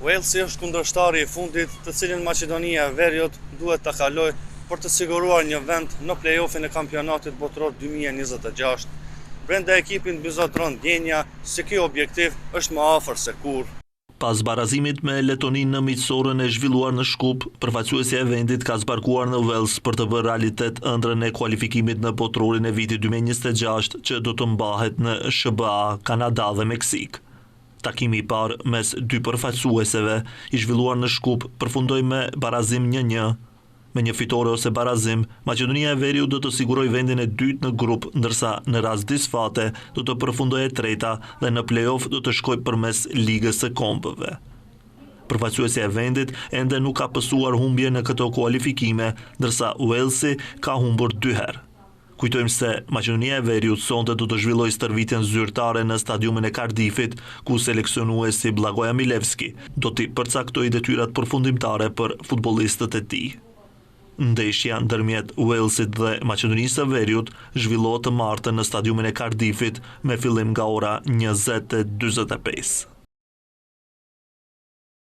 Walesi është kundërshtari i fundit, të cilin Maqedonia e Veriut duhet ta kalojë për të siguruar një vend në play-offin e kampionatit botror 2026. Brenda ekipit mbizotron ndjenja se ky objektiv është më afër se kurrë. Pas barazimit me Letoninë në miqësorën e zhvilluar në Shkup, përfaqësuesja e vendit ka zbarkuar në Wales për të bërë realitet ëndrrën e kualifikimit në botrorin e vitit 2026 që do të mbahet në SBA, Kanada dhe Meksik. Takimi i parë mes dy përfaqësueseve i zhvilluar në Shkup përfundoi me barazim 1-1. Me një fitore ose barazim, Maqedonia e Veriut do të sigurojë vendin e dytë në grup, ndërsa në rast disfate do të përfundojë e treta dhe në play-off do të shkojë përmes Ligës së Kombëve. Përfaqësuesja e vendit ende nuk ka pësuar humbje në këto kualifikime, ndërsa Walesi ka humbur 2 herë. Kujtojmë se Maqedonia e Veriut sonte do të zhvillojë stërvitjen zyrtare në stadiumin e Cardiffit, ku seleksionuesi Blagoja Milevski do t'i përcaktojë detyrat përfundimtare për futbollistët e tij. Ndeshja ndërmjet Walesit dhe Maqedonisë së Veriut zhvillohet të martën në stadiumin e Cardiffit me fillim nga ora 20:45.